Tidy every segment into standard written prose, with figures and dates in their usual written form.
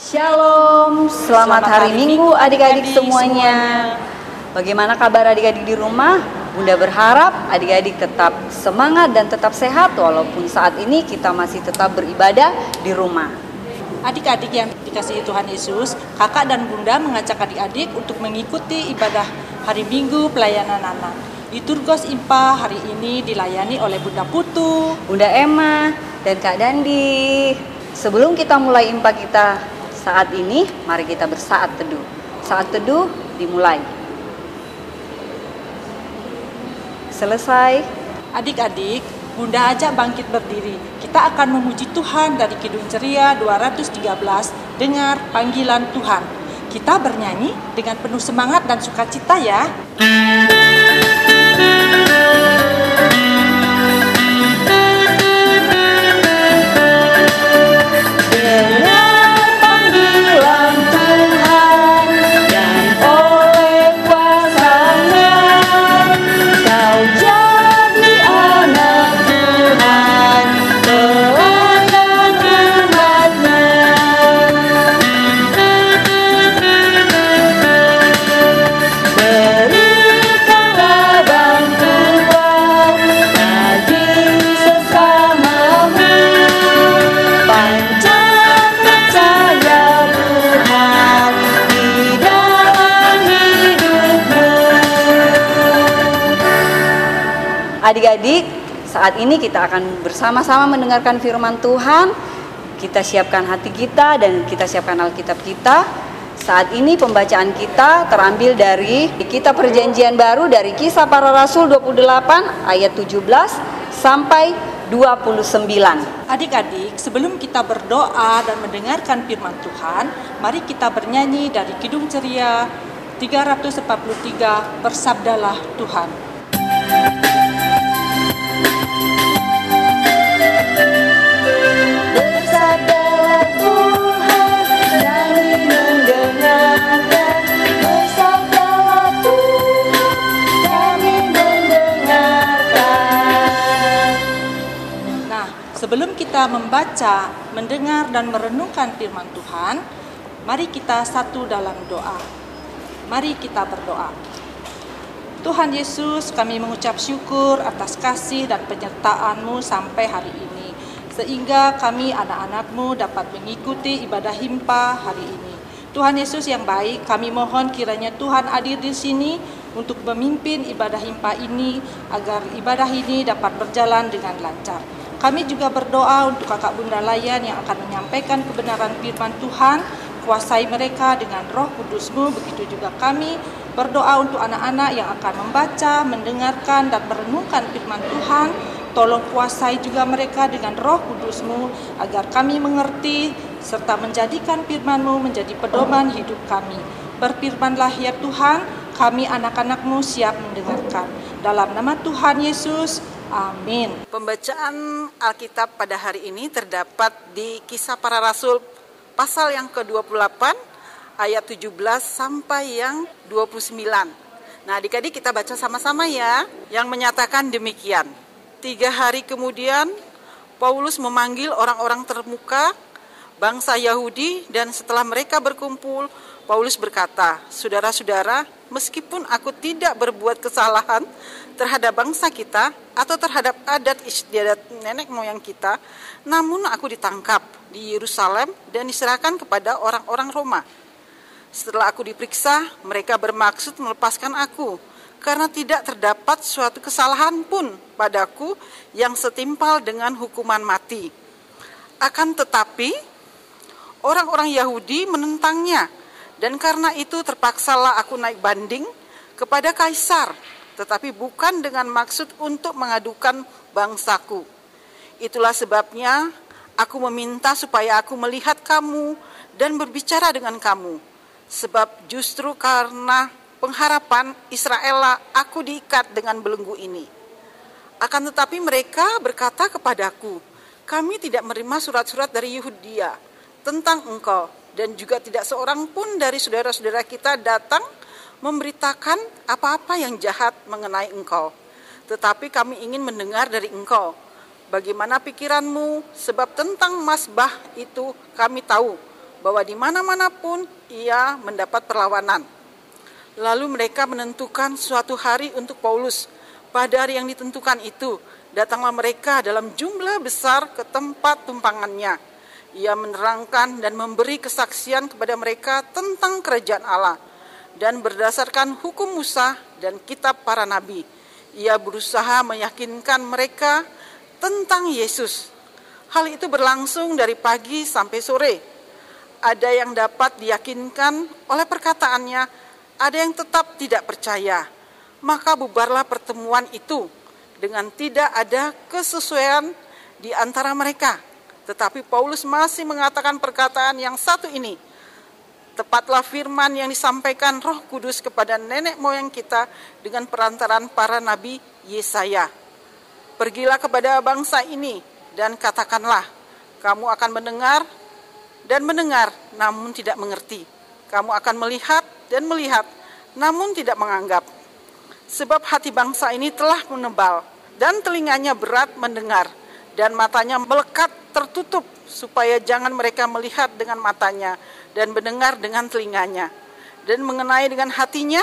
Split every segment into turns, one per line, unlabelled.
Shalom, selamat hari Minggu adik-adik semuanya. Bagaimana kabar adik-adik di rumah? Bunda berharap adik-adik tetap semangat dan tetap sehat walaupun saat ini kita masih tetap beribadah di rumah.
Adik-adik yang dikasihi Tuhan Yesus, kakak dan bunda mengajak adik-adik untuk mengikuti ibadah hari Minggu pelayanan anak. Liturgos IMPA hari ini dilayani oleh Bunda Putu,
Bunda Emma, dan Kak Dandi. Sebelum kita mulai IMPA kita saat ini, mari kita bersaat teduh. Saat teduh dimulai. Selesai.
Adik-adik, Bunda ajak bangkit berdiri. Kita akan memuji Tuhan dari Kidung Ceria 213, dengar panggilan Tuhan. Kita bernyanyi dengan penuh semangat dan sukacita ya.
Adik-adik, saat ini kita akan bersama-sama mendengarkan firman Tuhan. Kita siapkan hati kita dan kita siapkan Alkitab kita. Saat ini pembacaan kita terambil dari Kitab Perjanjian Baru dari Kisah Para Rasul 28 ayat 17 sampai 29.
Adik-adik, sebelum kita berdoa dan mendengarkan firman Tuhan, mari kita bernyanyi dari Kidung Ceria 343, Bersabdalah Tuhan.
Bersabdalah Tuhan, kami mendengarkan. Bersabdalah Tuhan, kami mendengarkan.
Nah, sebelum kita membaca, mendengar, dan merenungkan firman Tuhan, mari kita satu dalam doa. Mari kita berdoa. Tuhan Yesus, kami mengucap syukur atas kasih dan penyertaan-Mu sampai hari ini, sehingga kami anak-anak-Mu dapat mengikuti ibadah himpa hari ini. Tuhan Yesus yang baik, kami mohon kiranya Tuhan hadir di sini untuk memimpin ibadah himpa ini, agar ibadah ini dapat berjalan dengan lancar. Kami juga berdoa untuk kakak bunda layan yang akan menyampaikan kebenaran firman Tuhan. Kuasai mereka dengan Roh Kudus-Mu, begitu juga kami berdoa untuk anak-anak yang akan membaca, mendengarkan, dan merenungkan firman Tuhan. Tolong kuasai juga mereka dengan Roh Kudus-Mu, agar kami mengerti, serta menjadikan firman-Mu menjadi pedoman hidup kami. Berfirmanlah ya Tuhan, kami anak-anak-Mu siap mendengarkan. Dalam nama Tuhan Yesus, amin.
Pembacaan Alkitab pada hari ini terdapat di Kisah Para Rasul pasal yang ke-28 ayat 17 sampai yang 29. Nah, adik-adik kita baca sama-sama ya, yang menyatakan demikian. 3 hari kemudian Paulus memanggil orang-orang termuka bangsa Yahudi, dan setelah mereka berkumpul, Paulus berkata, "Saudara-saudara, meskipun aku tidak berbuat kesalahan terhadap bangsa kita atau terhadap adat istiadat nenek moyang kita, namun aku ditangkap di Yerusalem dan diserahkan kepada orang-orang Roma. Setelah aku diperiksa, mereka bermaksud melepaskan aku, karena tidak terdapat suatu kesalahan pun padaku yang setimpal dengan hukuman mati. Akan tetapi, orang-orang Yahudi menentangnya, dan karena itu terpaksalah aku naik banding kepada Kaisar, tetapi bukan dengan maksud untuk mengadukan bangsaku. Itulah sebabnya aku meminta supaya aku melihat kamu dan berbicara dengan kamu, sebab justru karena pengharapan Israel aku diikat dengan belenggu ini. Akan tetapi mereka berkata kepadaku, kami tidak menerima surat-surat dari Yehudia tentang engkau, dan juga tidak seorang pun dari saudara-saudara kita datang memberitakan apa-apa yang jahat mengenai engkau. Tetapi kami ingin mendengar dari engkau bagaimana pikiranmu, sebab tentang mazbah itu kami tahu bahwa di mana-mana pun ia mendapat perlawanan. Lalu mereka menentukan suatu hari untuk Paulus. Pada hari yang ditentukan itu, datanglah mereka dalam jumlah besar ke tempat tumpangannya. Ia menerangkan dan memberi kesaksian kepada mereka tentang kerajaan Allah. Dan berdasarkan hukum Musa dan kitab para nabi, ia berusaha meyakinkan mereka tentang Yesus. Hal itu berlangsung dari pagi sampai sore. Ada yang dapat diyakinkan oleh perkataannya, ada yang tetap tidak percaya. Maka bubarlah pertemuan itu dengan tidak ada kesesuaian di antara mereka. Tetapi Paulus masih mengatakan perkataan yang satu ini, tepatlah firman yang disampaikan Roh Kudus kepada nenek moyang kita dengan perantaraan para nabi Yesaya. Pergilah kepada bangsa ini dan katakanlah, kamu akan mendengar dan mendengar, namun tidak mengerti. Kamu akan melihat dan melihat, namun tidak menganggap. Sebab hati bangsa ini telah menebal, dan telinganya berat mendengar, dan matanya melekat tertutup, supaya jangan mereka melihat dengan matanya, dan mendengar dengan telinganya, dan mengenai dengan hatinya,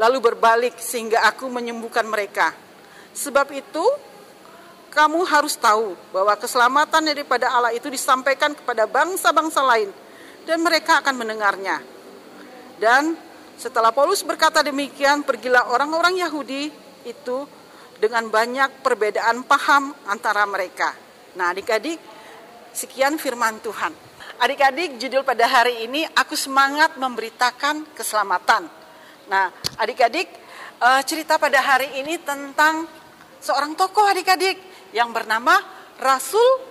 lalu berbalik sehingga aku menyembuhkan mereka. Sebab itu, kamu harus tahu bahwa keselamatan daripada Allah itu disampaikan kepada bangsa-bangsa lain, dan mereka akan mendengarnya. Dan setelah Paulus berkata demikian, pergilah orang-orang Yahudi itu dengan banyak perbedaan paham antara mereka. Nah, adik-adik, sekian firman Tuhan. Adik-adik, judul pada hari ini, aku semangat memberitakan keselamatan. Nah, adik-adik, cerita pada hari ini tentang seorang tokoh adik-adik yang bernama Rasul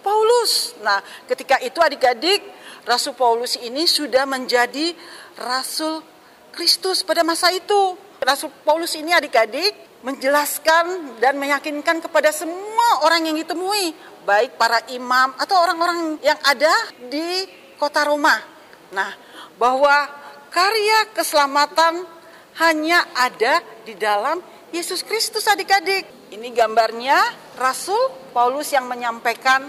Paulus. Nah, ketika itu adik-adik, Rasul Paulus ini sudah menjadi Rasul Kristus pada masa itu. Rasul Paulus ini adik-adik menjelaskan dan meyakinkan kepada semua orang yang ditemui, baik para imam atau orang-orang yang ada di kota Roma. Nah, bahwa karya keselamatan hanya ada di dalam Yesus Kristus adik-adik. Ini gambarnya Rasul Paulus yang menyampaikan,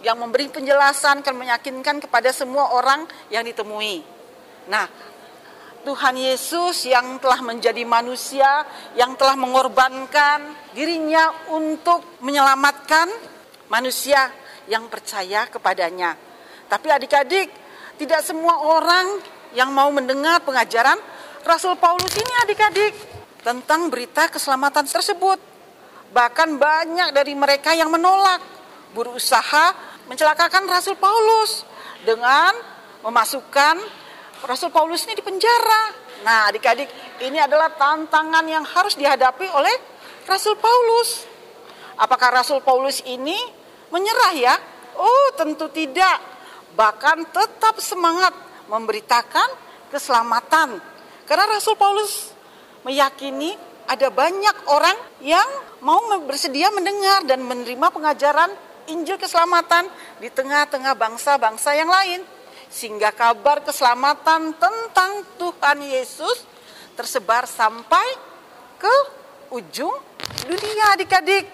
yang memberi penjelasan, dan meyakinkan kepada semua orang yang ditemui. Nah, Tuhan Yesus yang telah menjadi manusia, yang telah mengorbankan dirinya untuk menyelamatkan manusia yang percaya kepadanya. Tapi adik-adik, tidak semua orang yang mau mendengar pengajaran Rasul Paulus ini adik-adik tentang berita keselamatan tersebut. Bahkan banyak dari mereka yang menolak, berusaha mencelakakan Rasul Paulus dengan memasukkan Rasul Paulus ini di penjara. Nah, adik-adik, ini adalah tantangan yang harus dihadapi oleh Rasul Paulus. Apakah Rasul Paulus ini menyerah ya? Oh, tentu tidak. Bahkan tetap semangat memberitakan keselamatan. Karena Rasul Paulus meyakini ada banyak orang yang mau bersedia mendengar dan menerima pengajaran Injil keselamatan di tengah-tengah bangsa-bangsa yang lain. Sehingga kabar keselamatan tentang Tuhan Yesus tersebar sampai ke ujung dunia adik-adik.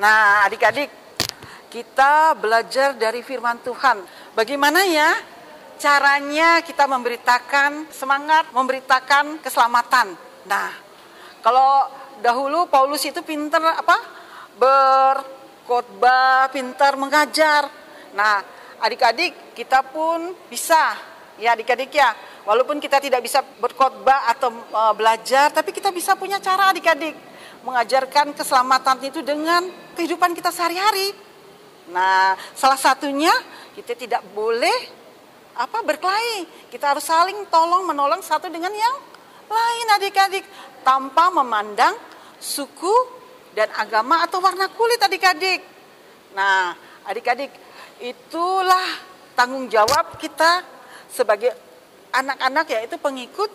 Nah, adik-adik, kita belajar dari firman Tuhan. Bagaimana ya caranya kita memberitakan, semangat memberitakan keselamatan. Nah, kalau dahulu Paulus itu pintar berkhotbah, pintar mengajar. Nah, adik-adik, kita pun bisa, ya adik-adik ya. Walaupun kita tidak bisa berkhotbah atau belajar, tapi kita bisa punya cara adik-adik mengajarkan keselamatan itu dengan kehidupan kita sehari-hari. Nah, salah satunya kita tidak boleh berkelahi. Kita harus saling tolong menolong satu dengan yang lain adik-adik, tanpa memandang suku dan agama atau warna kulit adik-adik. Nah, adik-adik, itulah tanggung jawab kita sebagai anak-anak, yaitu pengikut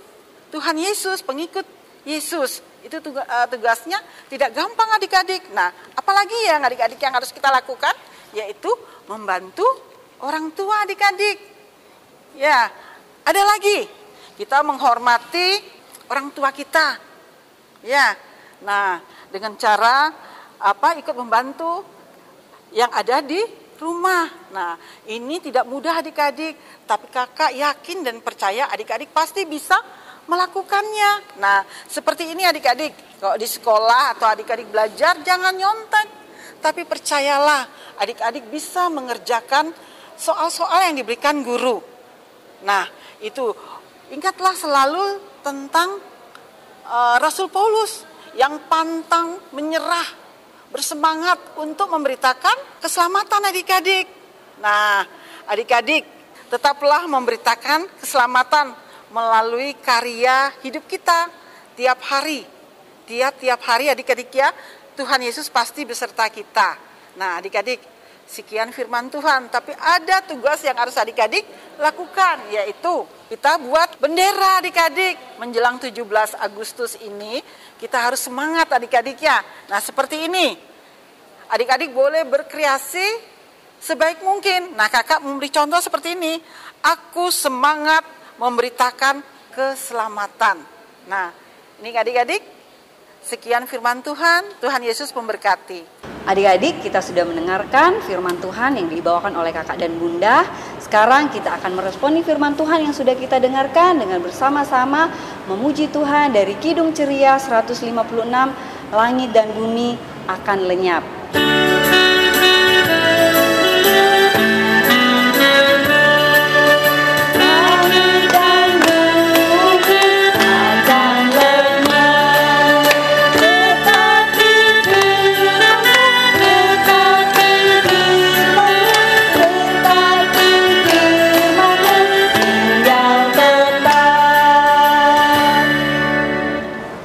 Tuhan Yesus, pengikut Yesus. Itu tugasnya tidak gampang adik-adik. Nah, apalagi yang adik-adik yang harus kita lakukan, yaitu membantu orang tua adik-adik. Ya, ada lagi, kita menghormati orang tua kita. Ya, nah dengan cara ikut membantu yang ada di rumah. Nah, ini tidak mudah adik-adik, tapi kakak yakin dan percaya adik-adik pasti bisa melakukannya. Nah, seperti ini adik-adik, kalau di sekolah atau adik-adik belajar jangan nyontek, tapi percayalah adik-adik bisa mengerjakan soal-soal yang diberikan guru. Nah, itu ingatlah selalu tentang Rasul Paulus yang pantang menyerah, bersemangat untuk memberitakan keselamatan adik-adik. Nah, adik-adik tetaplah memberitakan keselamatan melalui karya hidup kita tiap hari. Tiap hari adik-adik ya, Tuhan Yesus pasti beserta kita. Nah, adik-adik, sekian firman Tuhan, tapi ada tugas yang harus adik-adik lakukan, yaitu kita buat bendera adik-adik. Menjelang 17 Agustus ini, kita harus semangat adik-adik ya. Nah, seperti ini. Adik-adik boleh berkreasi sebaik mungkin. Nah, kakak memberi contoh seperti ini. Aku semangat memberitakan keselamatan. Nah, ini adik-adik, sekian firman Tuhan. Tuhan Yesus memberkati.
Adik-adik, kita sudah mendengarkan firman Tuhan yang dibawakan oleh kakak dan bunda. Sekarang kita akan meresponi firman Tuhan yang sudah kita dengarkan dengan bersama-sama memuji Tuhan dari Kidung Ceria 156, Langit dan Bumi akan lenyap.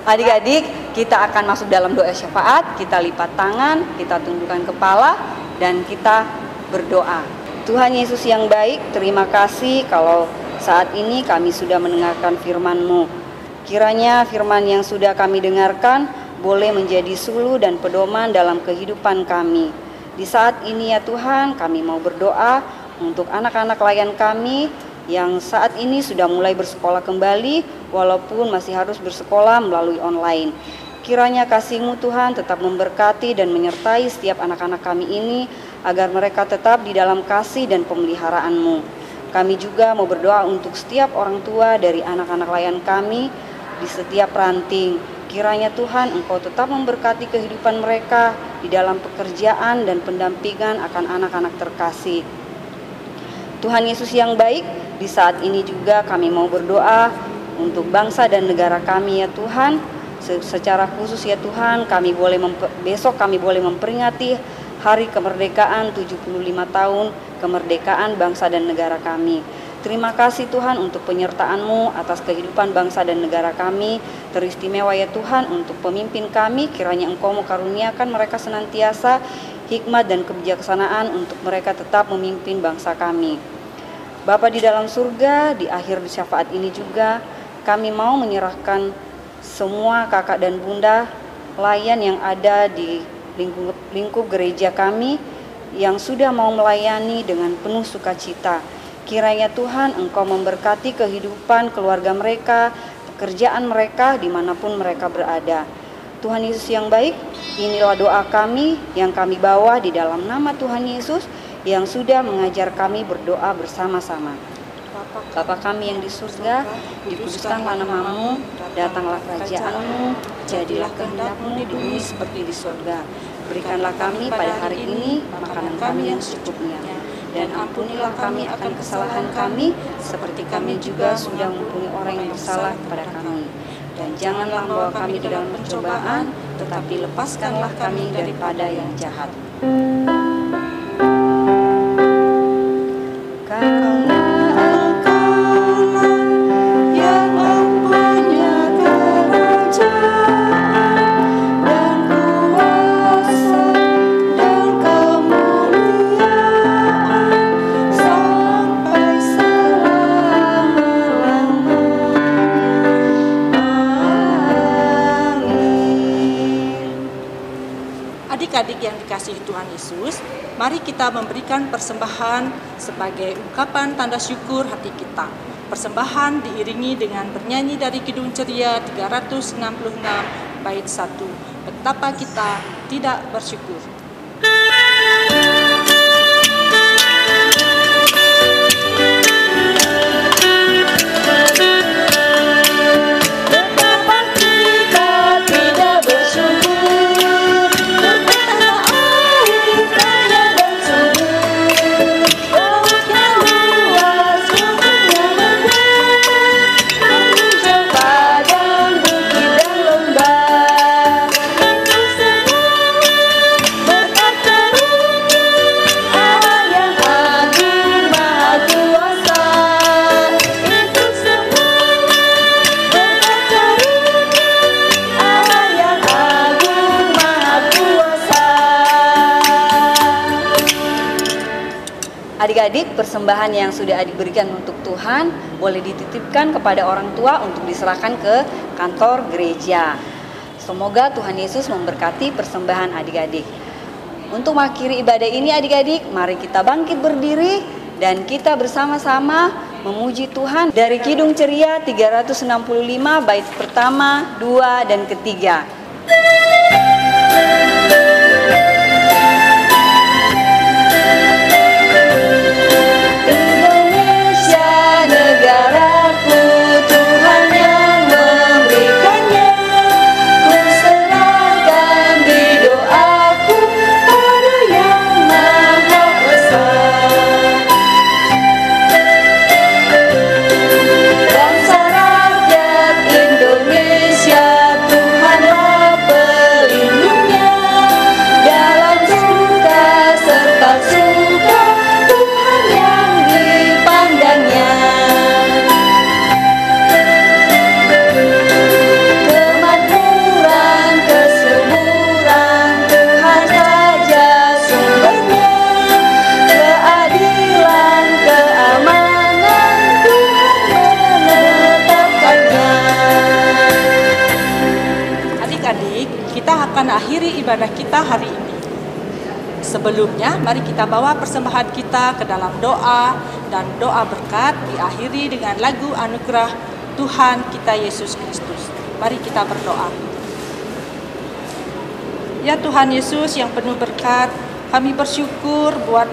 Adik-adik, kita akan masuk dalam doa syafaat. Kita lipat tangan, kita tundukkan kepala, dan kita berdoa. Tuhan Yesus yang baik, terima kasih kalau saat ini kami sudah mendengarkan firman-Mu. Kiranya firman yang sudah kami dengarkan boleh menjadi suluh dan pedoman dalam kehidupan kami. Di saat ini ya Tuhan, kami mau berdoa untuk anak-anak layan kami yang saat ini sudah mulai bersekolah kembali, walaupun masih harus bersekolah melalui online. Kiranya kasih-Mu Tuhan tetap memberkati dan menyertai setiap anak-anak kami ini, agar mereka tetap di dalam kasih dan pemeliharaan-Mu. Kami juga mau berdoa untuk setiap orang tua dari anak-anak layan kami di setiap ranting. Kiranya Tuhan Engkau tetap memberkati kehidupan mereka di dalam pekerjaan dan pendampingan akan anak-anak terkasih. Tuhan Yesus yang baik, di saat ini juga kami mau berdoa untuk bangsa dan negara kami ya Tuhan. Secara khusus ya Tuhan, besok kami boleh memperingati hari kemerdekaan 75 tahun kemerdekaan bangsa dan negara kami. Terima kasih Tuhan untuk penyertaan-Mu atas kehidupan bangsa dan negara kami. Teristimewa ya Tuhan untuk pemimpin kami, kiranya Engkau mengaruniakan mereka senantiasa hikmat dan kebijaksanaan untuk mereka tetap memimpin bangsa kami. Bapa di dalam surga, di akhir syafaat ini juga kami mau menyerahkan semua kakak dan bunda layan yang ada di lingkup gereja kami yang sudah mau melayani dengan penuh sukacita. Kiranya Tuhan Engkau memberkati kehidupan keluarga mereka, pekerjaan mereka dimanapun mereka berada. Tuhan Yesus yang baik, inilah doa kami yang kami bawa di dalam nama Tuhan Yesus yang sudah mengajar kami berdoa bersama-sama. Bapa kami yang di surga, dikuduskanlah nama-Mu, datanglah kerajaan-Mu, jadilah kehendak-Mu di bumi seperti di surga. Berikanlah kami pada hari ini makanan kami yang secukupnya, dan ampunilah kami akan kesalahan kami, seperti kami juga sudah mengampuni orang yang bersalah kepada kami. Dan janganlah membawa kami ke dalam pencobaan, tetapi lepaskanlah kami daripada yang jahat.
Adik-adik yang dikasihi Tuhan Yesus, mari kita memberikan persembahan sebagai ungkapan tanda syukur hati kita. Persembahan diiringi dengan bernyanyi dari Kidung Ceria 366 bait 1. Betapa kita tidak bersyukur.
adik-adik, persembahan yang sudah adik berikan untuk Tuhan boleh dititipkan kepada orang tua untuk diserahkan ke kantor gereja. Semoga Tuhan Yesus memberkati persembahan adik-adik. Untuk mengakhiri ibadah ini adik-adik, mari kita bangkit berdiri dan kita bersama-sama memuji Tuhan dari Kidung Ceria 365 bait pertama, 2, dan ketiga.
Akhiri ibadah kita hari ini. Sebelumnya, mari kita bawa persembahan kita ke dalam doa, dan doa berkat diakhiri dengan lagu anugerah Tuhan kita Yesus Kristus. Mari kita berdoa. Ya Tuhan Yesus yang penuh berkat, kami bersyukur buat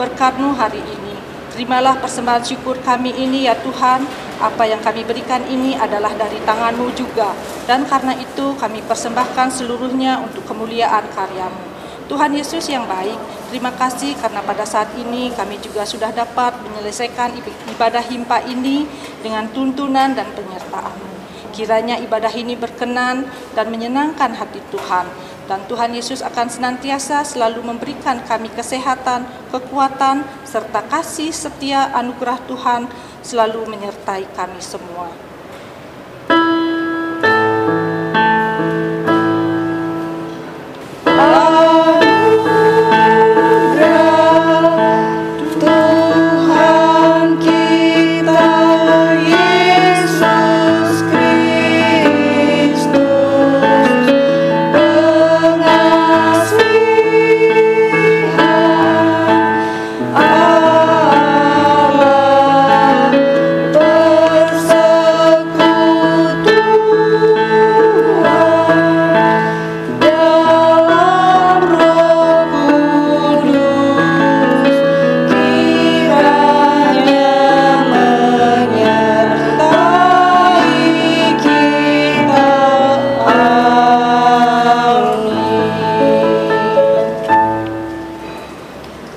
berkat-Mu hari ini. Terimalah persembahan syukur kami ini ya Tuhan. Apa yang kami berikan ini adalah dari tangan-Mu juga. Dan karena itu kami persembahkan seluruhnya untuk kemuliaan karya-Mu. Tuhan Yesus yang baik, terima kasih karena pada saat ini kami juga sudah dapat menyelesaikan ibadah himpa ini dengan tuntunan dan penyertaan-Mu. Kiranya ibadah ini berkenan dan menyenangkan hati Tuhan. Dan Tuhan Yesus akan senantiasa selalu memberikan kami kesehatan, kekuatan, serta kasih setia anugerah Tuhan selalu menyertai kami semua.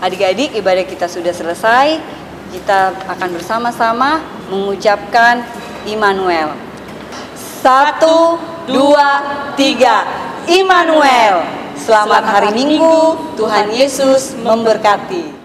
Adik-adik, ibadah kita sudah selesai. Kita akan bersama-sama mengucapkan Immanuel. 1, 2, 3. Immanuel. Selamat hari Minggu. Tuhan Yesus memberkati.